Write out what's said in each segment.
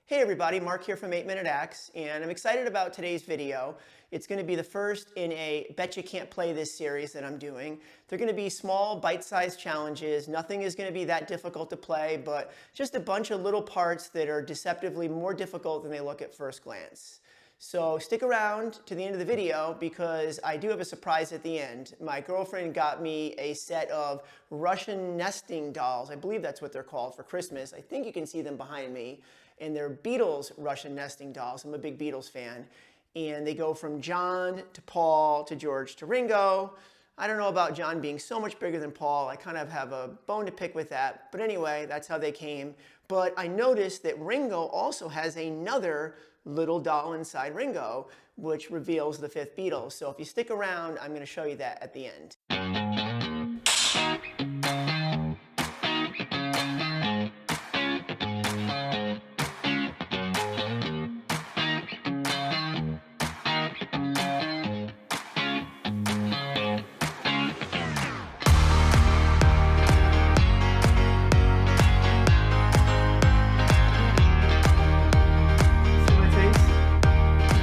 Hey everybody, Mark here from 8 Minute Axe, and I'm excited about today's video. It's going to be the first in a Bet You Can't Play This series that I'm doing. They're going to be small, bite-sized challenges. Nothing is going to be that difficult to play, but just a bunch of little parts that are deceptively more difficult than they look at first glance. So stick around to the end of the video because I do have a surprise at the end. My girlfriend got me a set of Russian nesting dolls. I believe that's what they're called for Christmas. I think you can see them behind me. And they're Beatles Russian nesting dolls. I'm a big Beatles fan. And they go from John to Paul to George to Ringo. I don't know about John being so much bigger than Paul. I kind of have a bone to pick with that. But anyway, that's how they came. But I noticed that Ringo also has another little doll inside Ringo, which reveals the fifth Beatle. So if you stick around, I'm going to show you that at the end.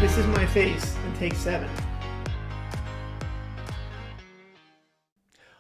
This is my face in take 7.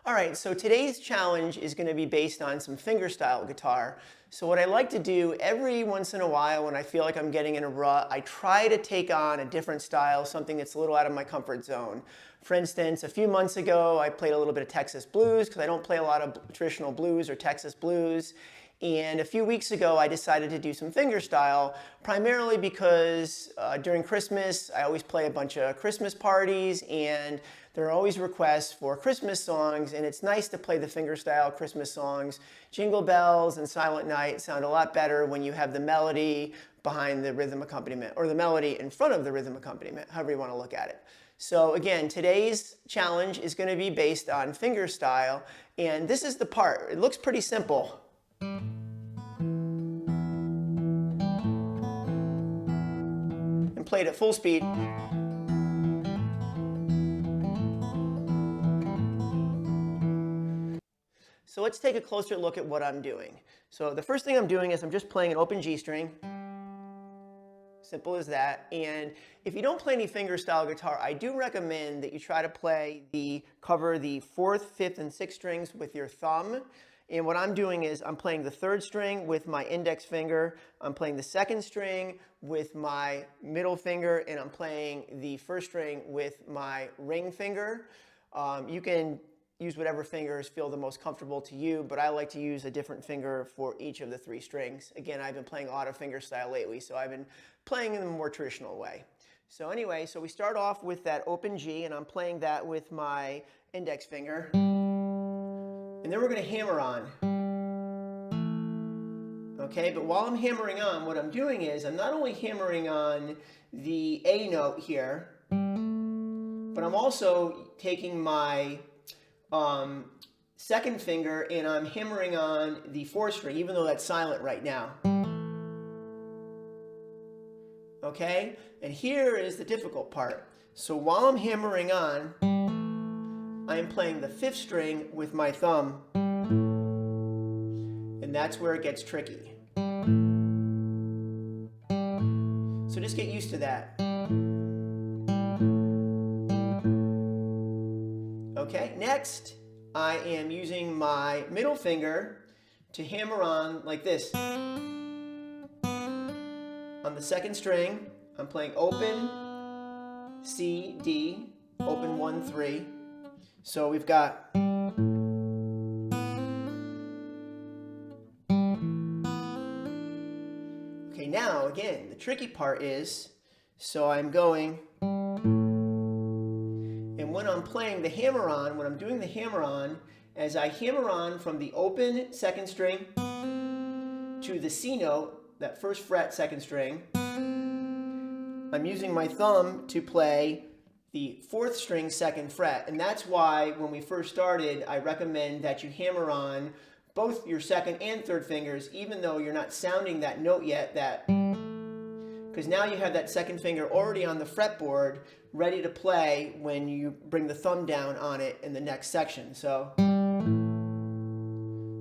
All right, so today's challenge is going to be based on some fingerstyle guitar. So what I like to do every once in a while when I feel like I'm getting in a rut, I try to take on a different style, something that's a little out of my comfort zone. For instance, a few months ago, I played a little bit of Texas blues because I don't play a lot of traditional blues or Texas blues. And a few weeks ago, I decided to do some fingerstyle, primarily because during Christmas, I always play a bunch of Christmas parties, and there are always requests for Christmas songs, and it's nice to play the fingerstyle Christmas songs. Jingle Bells and Silent Night sound a lot better when you have the melody behind the rhythm accompaniment, or the melody in front of the rhythm accompaniment, however you want to look at it. So again, today's challenge is going to be based on fingerstyle, and this is the part. It looks pretty simple. And played at full speed. So let's take a closer look at what I'm doing. So the first thing I'm doing is I'm just playing an open G string. Simple as that. And if you don't play any fingerstyle guitar, I do recommend that you try to cover the 4th, 5th, and 6th strings with your thumb. And what I'm doing is I'm playing the 3rd string with my index finger, I'm playing the 2nd string with my middle finger, and I'm playing the 1st string with my ring finger. You can use whatever fingers feel the most comfortable to you, but I like to use a different finger for each of the 3 strings. Again, I've been playing a lot of fingerstyle lately, so I've been playing in a more traditional way. So anyway, so we start off with that open G, and I'm playing that with my index finger. And then we're going to hammer on. Okay, but while I'm hammering on, what I'm doing is I'm not only hammering on the A note here, but I'm also taking my 2nd finger and I'm hammering on the 4th string, even though that's silent right now. Okay, and here is the difficult part. So while I'm hammering on, I am playing the 5th string with my thumb, and that's where it gets tricky. So just get used to that. Okay, next I am using my middle finger to hammer on like this. On the 2nd string, I'm playing open, C, D, open 1, 3. So we've got okay, now again, the tricky part is, so I'm going, and when I'm playing the hammer on, when I'm doing the hammer on, as I hammer on from the open 2nd string to the C note, that 1st fret 2nd string, I'm using my thumb to play the 4th string 2nd fret, and that's why when we first started, I recommend that you hammer on both your 2nd and 3rd fingers, even though you're not sounding that note yet, because now you have that 2nd finger already on the fretboard, ready to play when you bring the thumb down on it in the next section. So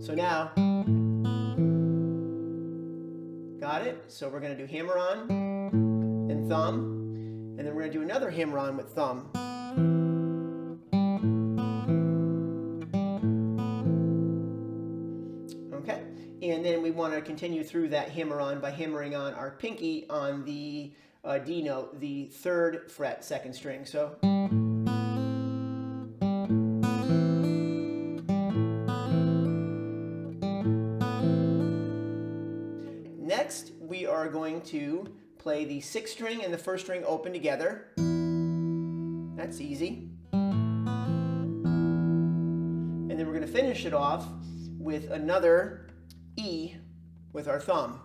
now, got Got it? So we're going to do hammer on and thumb, and then we're going to do another hammer on with thumb. Okay, and then we want to continue through that hammer on by hammering on our pinky on the D note, the 3rd fret, 2nd string. So. Next, we are going to play the 6th string and the 1st string open together. That's easy. And then we're going to finish it off with another E with our thumb.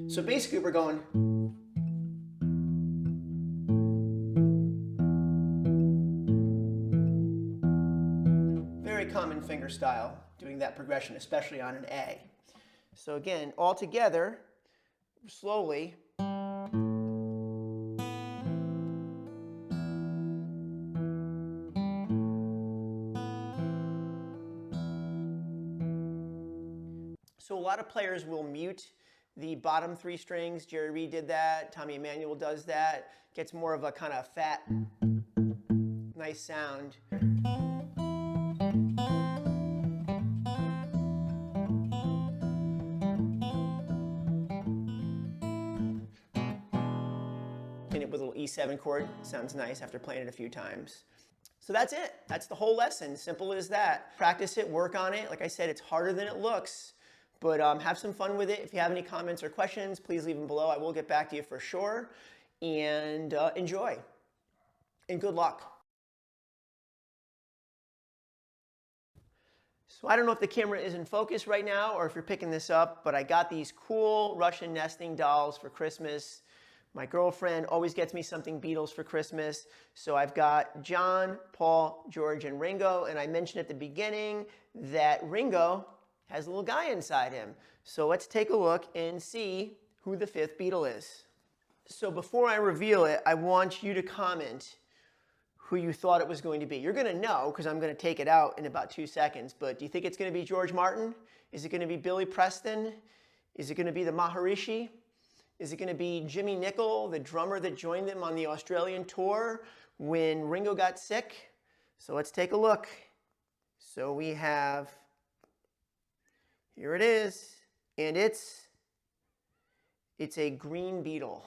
So basically we're going. Very common finger style, doing that progression, especially on an A. So again, all together, slowly. So a lot of players will mute the bottom 3 strings. Jerry Reed did that. Tommy Emmanuel does that. Gets more of a kind of fat, nice sound. With a little E7 chord. Sounds nice after playing it a few times. So that's it. That's the whole lesson. Simple as that. Practice it, work on it. Like I said, it's harder than it looks, but have some fun with it. If you have any comments or questions, please leave them below. I will get back to you for sure. And enjoy. And good luck. So I don't know if the camera is in focus right now or if you're picking this up, but I got these cool Russian nesting dolls for Christmas. My girlfriend always gets me something Beatles for Christmas. So I've got John, Paul, George, and Ringo. And I mentioned at the beginning that Ringo has a little guy inside him. So let's take a look and see who the 5th Beatle is. So before I reveal it, I want you to comment who you thought it was going to be. You're going to know because I'm going to take it out in about 2 seconds. But do you think it's going to be George Martin? Is it going to be Billy Preston? Is it going to be the Maharishi? Is it going to be Jimmy Nicol, the drummer that joined them on the Australian tour when Ringo got sick? So let's take a look. So we have, here it is, and it's a green Beatle.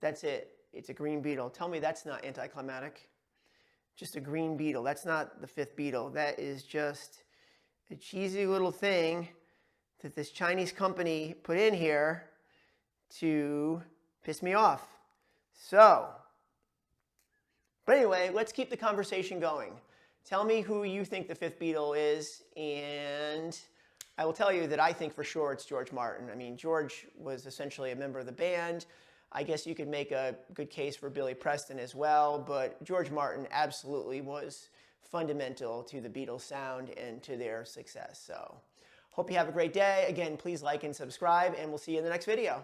That's it. It's a green Beatle. Tell me that's not anticlimactic. Just a green Beatle. That's not the 5th Beatle. That is just a cheesy little thing that this Chinese company put in here to piss me off. So, but anyway, let's keep the conversation going. Tell me who you think the 5th Beatle is, and I will tell you that I think for sure it's George Martin. I mean, George was essentially a member of the band. I guess you could make a good case for Billy Preston as well, but George Martin absolutely was fundamental to the Beatles sound and to their success. So, hope you have a great day. Again, please like and subscribe, and we'll see you in the next video.